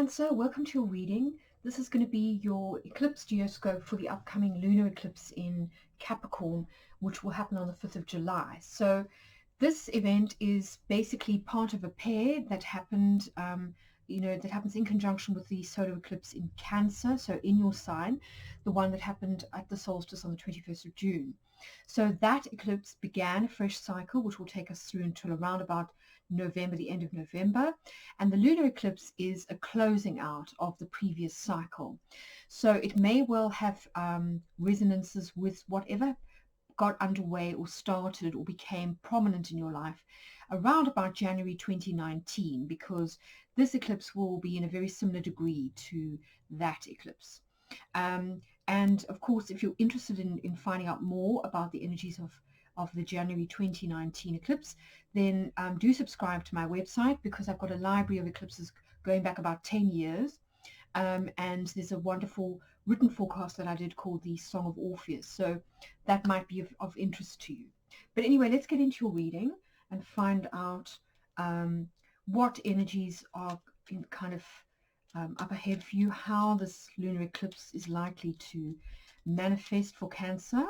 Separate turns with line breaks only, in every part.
Cancer, welcome to your reading. This is going to be your eclipse geoscope for the upcoming lunar eclipse in Capricorn, which will happen on the 5th of July. So this event is basically part of a pair that happened, that happens in conjunction with the solar eclipse in Cancer, so in your sign, the one that happened at the solstice on the 21st of June. So that eclipse began a fresh cycle, which will take us through until around about November, the end of November. And the lunar eclipse is a closing out of the previous cycle. So it may well have resonances with whatever got underway or started or became prominent in your life around about January 2019, because this eclipse will be in a very similar degree to that eclipse. And of course, if you're interested in finding out more about the energies of the January 2019 eclipse, then do subscribe to my website, because I've got a library of eclipses going back about 10 years. And there's a wonderful written forecast that I did called the Song of Orpheus. So that might be of interest to you. But anyway, let's get into your reading and find out what energies are in kind of up ahead for you, how this lunar eclipse is likely to manifest for Cancer.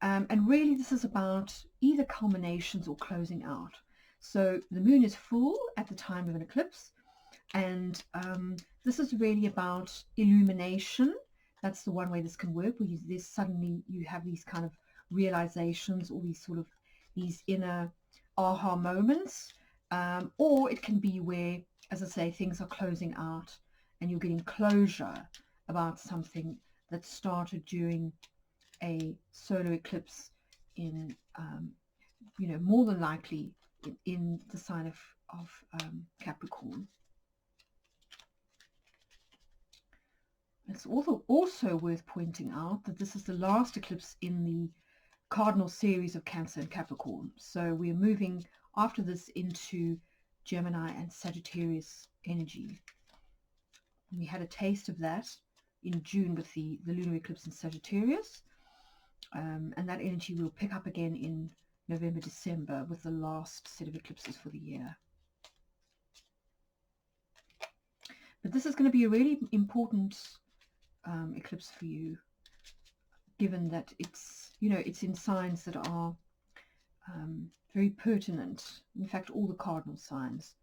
And really this is about either culminations or closing out. So the moon is full at the time of an eclipse, and this is really about illumination. That's the one way this can work, where suddenly you have these kind of realizations, or these inner aha moments, or it can be where, as I say, things are closing out and you're getting closure about something that started during a solar eclipse in, more than likely in the sign of Capricorn. It's also worth pointing out that this is the last eclipse in the cardinal series of Cancer and Capricorn. So we're moving after this into Gemini and Sagittarius energy. We had a taste of that in June with the lunar eclipse in Sagittarius. And that energy will pick up again in November, December with the last set of eclipses for the year. But this is going to be a really important eclipse for you, given that it's in signs that are very pertinent. In fact, all the cardinal signs,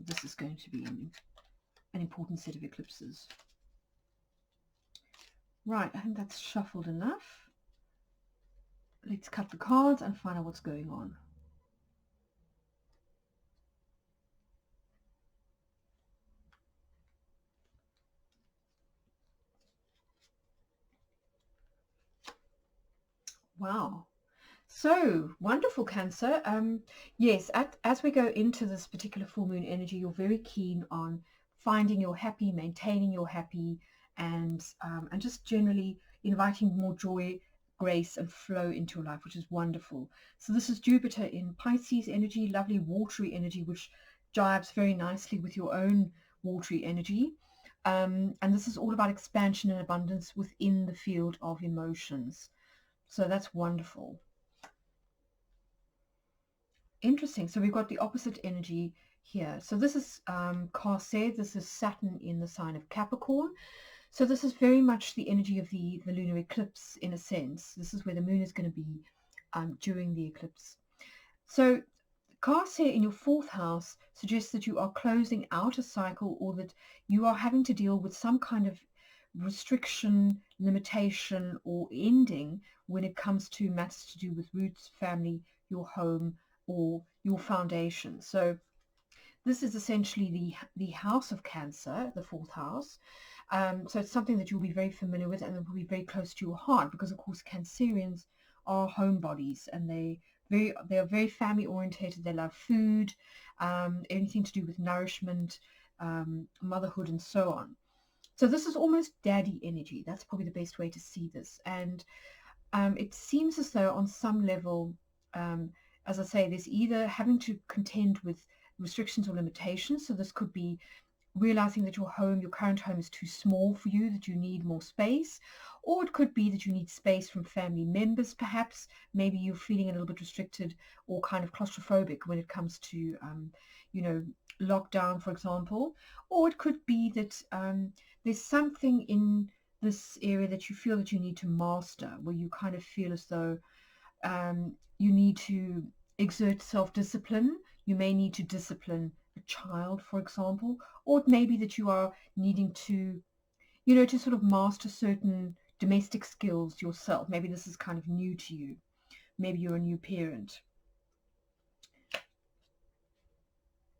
this is going to be an important set of eclipses. Right, I think that's shuffled enough. Let's cut the cards and find out what's going on. Wow. So wonderful, Cancer. Yes, as we go into this particular full moon energy, you're very keen on finding your happy, maintaining your happy, and just generally inviting more joy, grace, and flow into your life, which is wonderful. So this is Jupiter in Pisces energy, lovely watery energy, which jives very nicely with your own watery energy. And this is all about expansion and abundance within the field of emotions. So that's wonderful. Interesting. So we've got the opposite energy here. So this is Carcer. This is Saturn in the sign of Capricorn. So this is very much the energy of the lunar eclipse, in a sense. This is where the moon is going to be during the eclipse. So Carcer in your 4th house suggests that you are closing out a cycle, or that you are having to deal with some kind of restriction, limitation, or ending when it comes to matters to do with roots, family, your home, or your foundation. So this is essentially the house of Cancer, the 4th house. So it's something that you'll be very familiar with, and it will be very close to your heart, because of course Cancerians are homebodies, and they are very family orientated. They love food, anything to do with nourishment, motherhood, and so on. So this is almost daddy energy. That's probably the best way to see this. And it seems as though on some level, as I say, there's either having to contend with restrictions or limitations. So this could be realizing that your current home is too small for you, that you need more space, or it could be that you need space from family members, perhaps. Maybe you're feeling a little bit restricted or kind of claustrophobic when it comes to, lockdown, for example. Or it could be that there's something in this area that you feel that you need to master, where you kind of feel as though you need to exert self-discipline. You may need to discipline a child, for example, or it may be that you are needing to, to sort of master certain domestic skills yourself. Maybe this is kind of new to you. Maybe you're a new parent.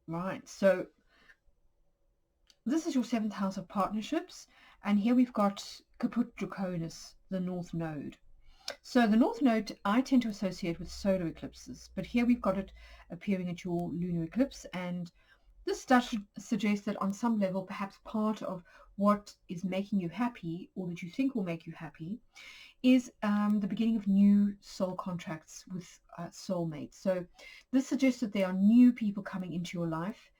Right, so this is your 7th house of partnerships, and here we've got Caput Draconis, the North Node. So the North Node I tend to associate with solar eclipses, but here we've got it appearing at your lunar eclipse, and this does suggest that on some level, perhaps part of what is making you happy, or that you think will make you happy, is the beginning of new soul contracts with soulmates. So this suggests that there are new people coming into your life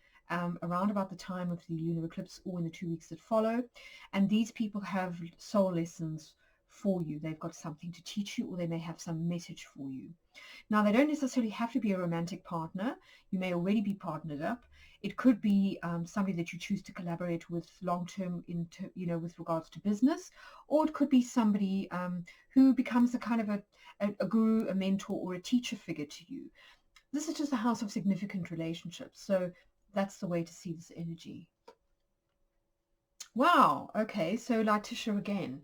around about the time of the lunar eclipse or in the 2 weeks that follow, and these people have soul lessons for you. They've got something to teach you, or they may have some message for you. Now, they don't necessarily have to be a romantic partner. You may already be partnered up. It could be somebody that you choose to collaborate with long-term, with regards to business, or it could be somebody who becomes a kind of a guru, a mentor, or a teacher figure to you. This is just a house of significant relationships, so that's the way to see this energy. Wow, okay, so Letitia again.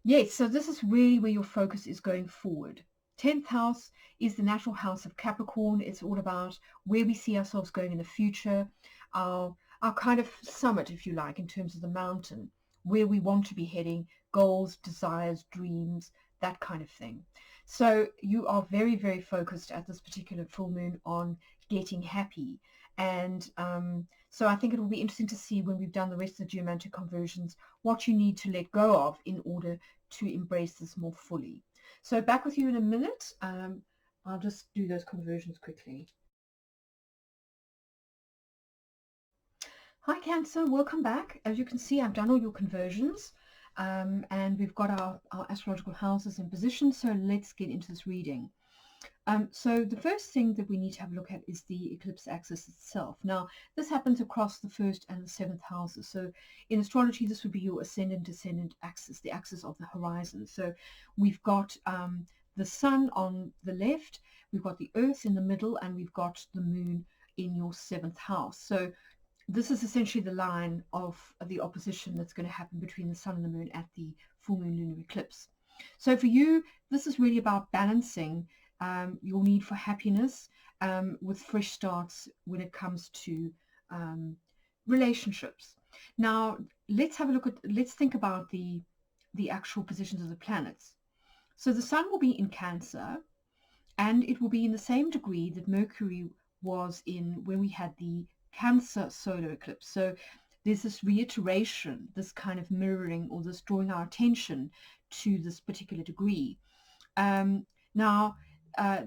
Yes, so this is really where your focus is going forward. 10th house is the natural house of Capricorn. It's all about where we see ourselves going in the future, our kind of summit, if you like, in terms of the mountain, where we want to be heading, goals, desires, dreams, that kind of thing. So you are very, very focused at this particular full moon on getting happy. And so I think it will be interesting to see when we've done the rest of the geomantic conversions, what you need to let go of in order to embrace this more fully. So back with you in a minute. I'll just do those conversions quickly. Hi Cancer, welcome back. As you can see, I've done all your conversions and we've got our astrological houses in position. So let's get into this reading. So the first thing that we need to have a look at is the eclipse axis itself. Now, this happens across the 1st and the 7th houses. So in astrology, this would be your ascendant-descendant axis, the axis of the horizon. So we've got the sun on the left, we've got the earth in the middle, and we've got the moon in your 7th house. So this is essentially the line of the opposition that's going to happen between the sun and the moon at the full moon lunar eclipse. So for you, this is really about balancing your need for happiness with fresh starts when it comes to relationships. Now, let's think about the actual positions of the planets. So the sun will be in Cancer, and it will be in the same degree that Mercury was in when we had the Cancer solar eclipse. So there's this reiteration, this kind of mirroring, or this drawing our attention to this particular degree. Now,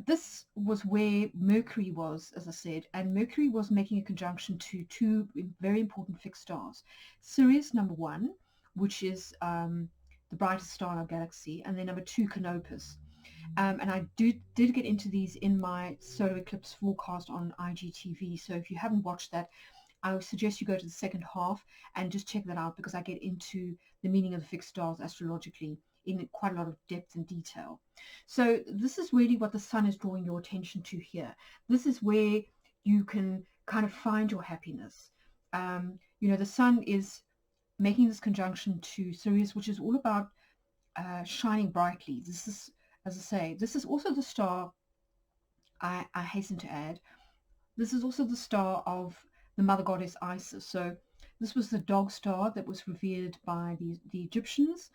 this was where Mercury was, as I said, and Mercury was making a conjunction to 2 very important fixed stars. Sirius, number 1, which is the brightest star in our galaxy, and then number 2, Canopus. And I did get into these in my solar eclipse forecast on IGTV, so if you haven't watched that, I would suggest you go to the second half and just check that out, because I get into the meaning of the fixed stars astrologically in quite a lot of depth and detail. So this is really what the sun is drawing your attention to here. This is where you can kind of find your happiness. The sun is making this conjunction to Sirius, which is all about shining brightly. This is, as I say, this is also the star, I hasten to add, this is also the star of the mother goddess Isis. So this was the dog star that was revered by the Egyptians,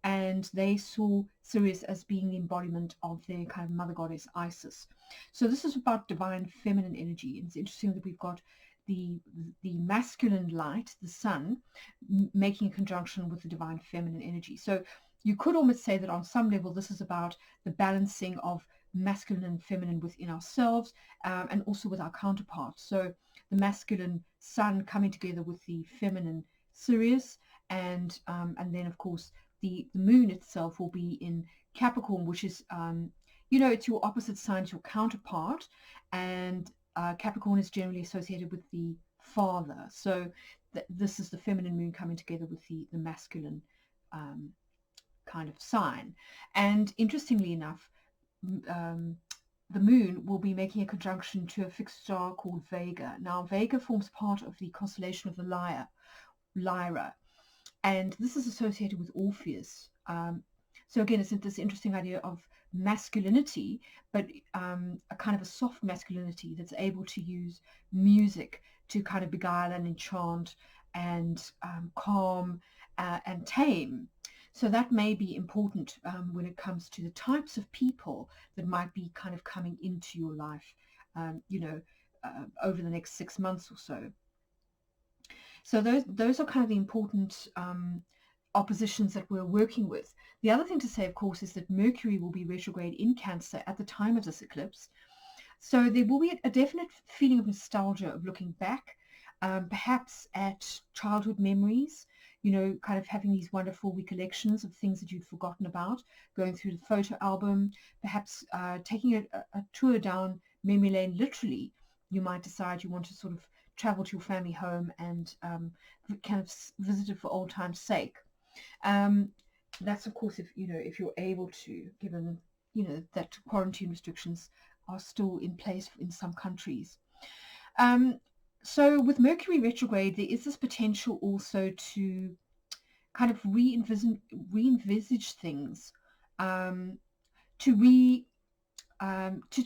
and they saw Sirius as being the embodiment of their kind of mother goddess Isis. So this is about divine feminine energy. And it's interesting that we've got the masculine light, the sun, making a conjunction with the divine feminine energy. So you could almost say that on some level this is about the balancing of masculine and feminine within ourselves, and also with our counterparts. So the masculine sun coming together with the feminine Sirius, and then of course the moon itself will be in Capricorn, which is it's your opposite sign, it's your counterpart, and Capricorn is generally associated with the father. So this is the feminine moon coming together with the masculine kind of sign. And interestingly enough, the moon will be making a conjunction to a fixed star called Vega. Now, Vega forms part of the constellation of the Lyra, and this is associated with Orpheus. So again, it's this interesting idea of masculinity, but a kind of a soft masculinity that's able to use music to kind of beguile and enchant and calm and tame. So that may be important when it comes to the types of people that might be kind of coming into your life, over the next 6 months or so. So those are kind of the important oppositions that we're working with. The other thing to say, of course, is that Mercury will be retrograde in Cancer at the time of this eclipse. So there will be a definite feeling of nostalgia of looking back, perhaps at childhood memories, kind of having these wonderful recollections of things that you'd forgotten about, going through the photo album, perhaps taking a tour down memory lane. Literally, you might decide you want to sort of travel to your family home and kind of visit it for old time's sake. That's of course if you're able to, given that quarantine restrictions are still in place in some countries. So with Mercury retrograde, there is this potential also to kind of re-envisage things, to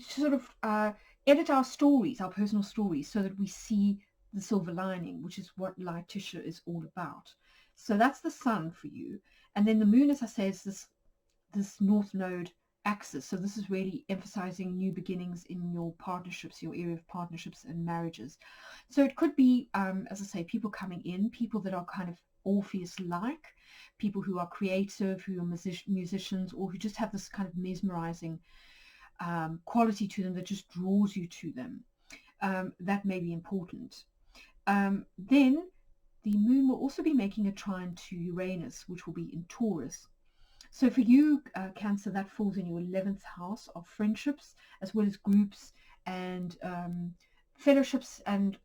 sort of edit our stories, our personal stories, so that we see the silver lining, which is what Lightisha is all about. So that's the sun for you. And then the moon, as I say, is this north node axis. So this is really emphasizing new beginnings in your partnerships, your area of partnerships and marriages. So it could be, as I say, people coming in, people that are kind of Orpheus-like, people who are creative, who are musicians, or who just have this kind of mesmerizing quality to them that just draws you to them. That may be important. Then the moon will also be making a trine to Uranus, which will be in Taurus. So for you, Cancer, that falls in your 11th house of friendships, as well as groups and fellowships and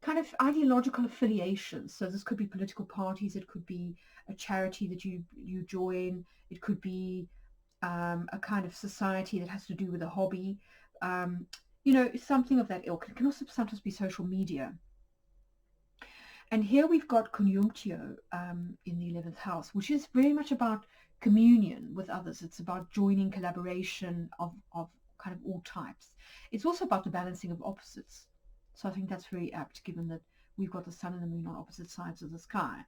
kind of ideological affiliations. So this could be political parties, it could be a charity that you join, it could be a kind of society that has to do with a hobby, something of that ilk. It can also sometimes be social media. And here we've got conjunctio in the 11th house, which is very much about communion with others. It's about joining, collaboration of kind of all types. It's also about the balancing of opposites. So I think that's very apt, given that we've got the sun and the moon on opposite sides of the sky.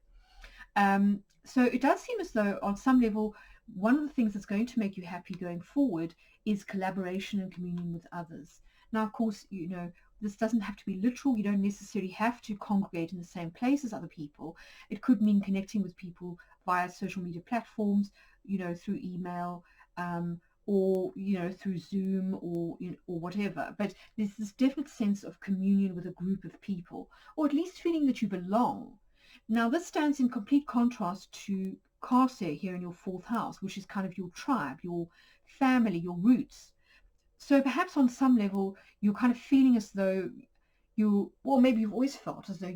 So it does seem as though on some level, one of the things that's going to make you happy going forward is collaboration and communion with others. Now, of course, this doesn't have to be literal. You don't necessarily have to congregate in the same place as other people. It could mean connecting with people via social media platforms, through email, or through Zoom or whatever. But there's this definite sense of communion with a group of people, or at least feeling that you belong. Now, this stands in complete contrast to Carcer here in your 4th house, which is kind of your tribe, your family, your roots. So perhaps on some level, you're kind of feeling as though maybe you've always felt as though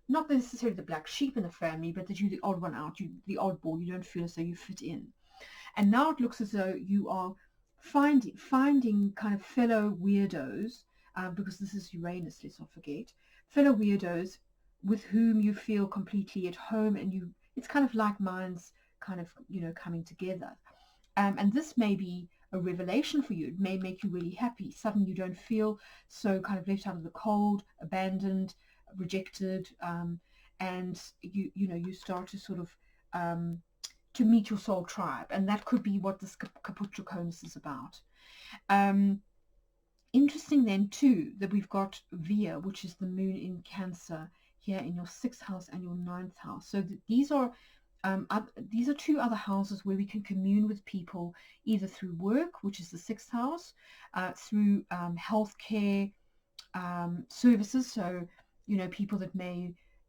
not necessarily the black sheep in the family, but that you're the odd one out, the oddball. You don't feel as though you fit in. And now it looks as though you are finding kind of fellow weirdos, because this is Uranus, let's not forget, fellow weirdos with whom you feel completely at home, and it's kind of like minds kind of, coming together. And this may be a revelation for you. It may make you really happy. Suddenly you don't feel so kind of left out of the cold, abandoned, rejected, and you start to sort of to meet your soul tribe, and that could be what this Capricornus is about. Interesting then too that we've got Via, which is the moon in Cancer, here in your 6th house and your 9th house. So these are These are two other houses where we can commune with people either through work, which is the sixth house, through healthcare services. So, people that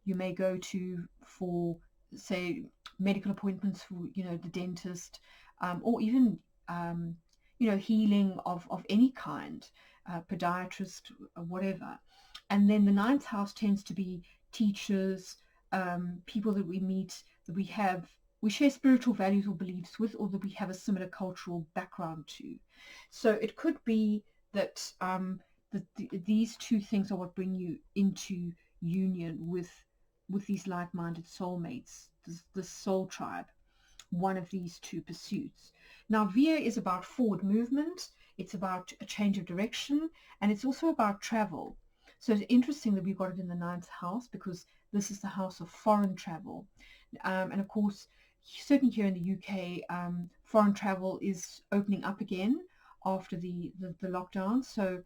you may go to for, say, medical appointments for, the dentist, or even, healing of any kind, podiatrist, whatever. And then the ninth house tends to be teachers, people that we meet, that we share spiritual values or beliefs with, or that we have a similar cultural background to. So it could be that these two things are what bring you into union with these like-minded soulmates, this soul tribe, one of these two pursuits. Now, Via is about forward movement, it's about a change of direction, and it's also about travel. So it's interesting that we've got it in the ninth house, because this is the house of foreign travel. And of course, certainly here in the UK, foreign travel is opening up again after the lockdown. So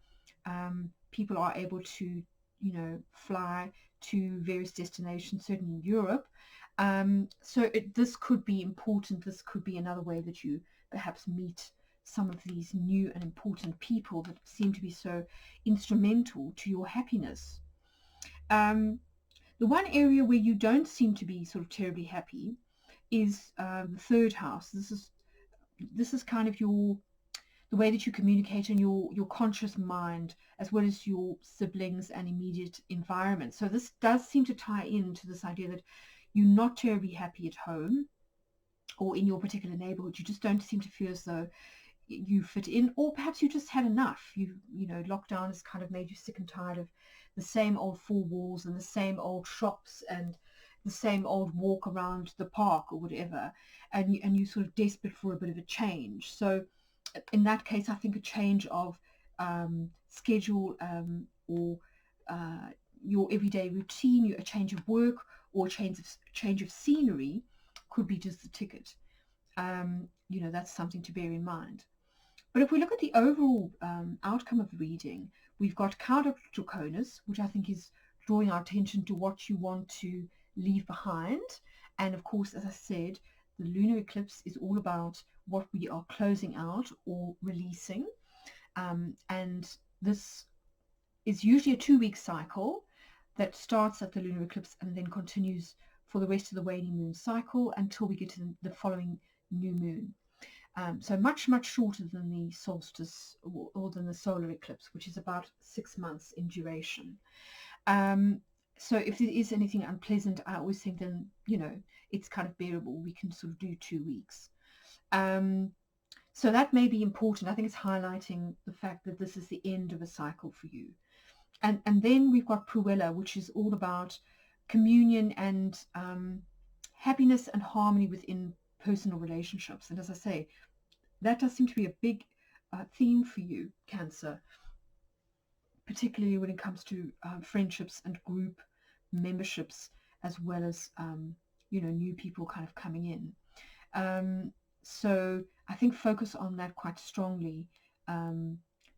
people are able to, fly to various destinations, certainly in Europe. So this could be important. This could be another way that you perhaps meet some of these new and important people that seem to be so instrumental to your happiness. The one area where you don't seem to be sort of terribly happy is the third house. This is kind of the way that you communicate in your conscious mind, as well as your siblings and immediate environment. So this does seem to tie into this idea that you're not terribly happy at home or in your particular neighborhood. You just don't seem to feel as though you fit in, or perhaps you just had enough. Lockdown has kind of made you sick and tired of the same old four walls and the same old shops and the same old walk around the park or whatever, and you're sort of desperate for a bit of a change. So in that case, I think a change of schedule, or your everyday routine, a change of work, or a change of scenery could be just the ticket. That's something to bear in mind. But if we look at the overall outcome of the reading, we've got counterdraconis, which I think is drawing our attention to what you want to leave behind. And of course, as I said, the lunar eclipse is all about what we are closing out or releasing. And this is usually a 2-week cycle that starts at the lunar eclipse and then continues for the rest of the waning moon cycle until we get to the following new moon. So much, much shorter than the solstice or than the solar eclipse, which is about 6 months in duration. So if there is anything unpleasant, I always think then, it's kind of bearable. We can sort of do 2 weeks. So that may be important. I think it's highlighting the fact that this is the end of a cycle for you. And then we've got Pruella, which is all about communion and happiness and harmony within personal relationships. And as I say, that does seem to be a big theme for you, Cancer, particularly when it comes to friendships and group memberships, as well as new people kind of coming in. So I think focus on that quite strongly,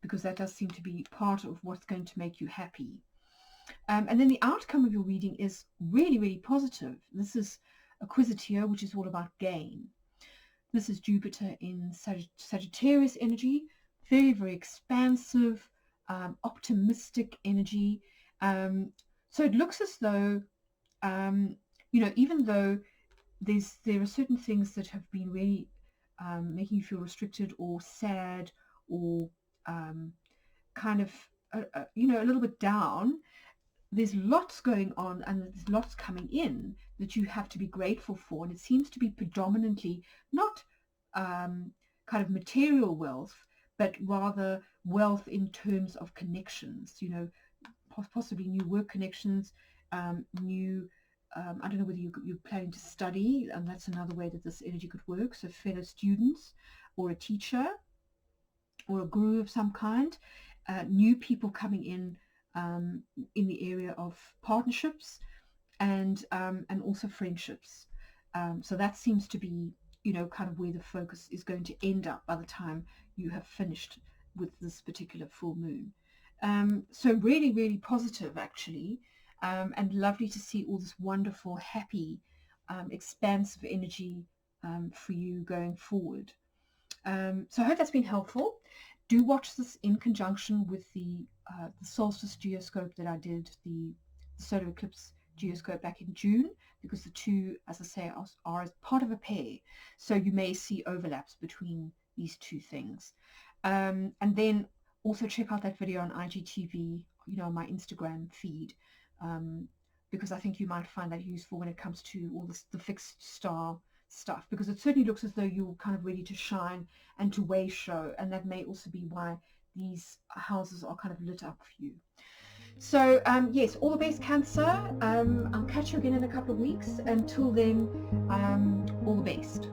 because that does seem to be part of what's going to make you happy. And then the outcome of your reading is really, really positive. This is Acquisitia, which is all about gain. This is Jupiter in Sagittarius energy, very, very expansive, optimistic energy. So it looks as though, even though there are certain things that have been really making you feel restricted or sad or kind of, a little bit down, there's lots going on and there's lots coming in that you have to be grateful for. And it seems to be predominantly not kind of material wealth, but rather wealth in terms of connections, possibly new work connections, new, I don't know whether you're planning to study, and that's another way that this energy could work. So fellow students or a teacher or a guru of some kind, new people coming in the area of partnerships and also friendships. So that seems to be, kind of where the focus is going to end up by the time you have finished with this particular full moon. So really, really positive, actually, and lovely to see all this wonderful, happy expansive energy for you going forward. So I hope that's been helpful. Do watch this in conjunction with the solstice geoscope that I did, the solar eclipse geoscope back in June, because the two, as I say, are as part of a pair. So you may see overlaps between these two things. And then also check out that video on IGTV, on my Instagram feed, because I think you might find that useful when it comes to all the fixed star stuff, because it certainly looks as though you're kind of ready to shine and to way show, and that may also be why these houses are kind of lit up for you. So yes, all the best, Cancer. I'll catch you again in a couple of weeks. Until then, all the best.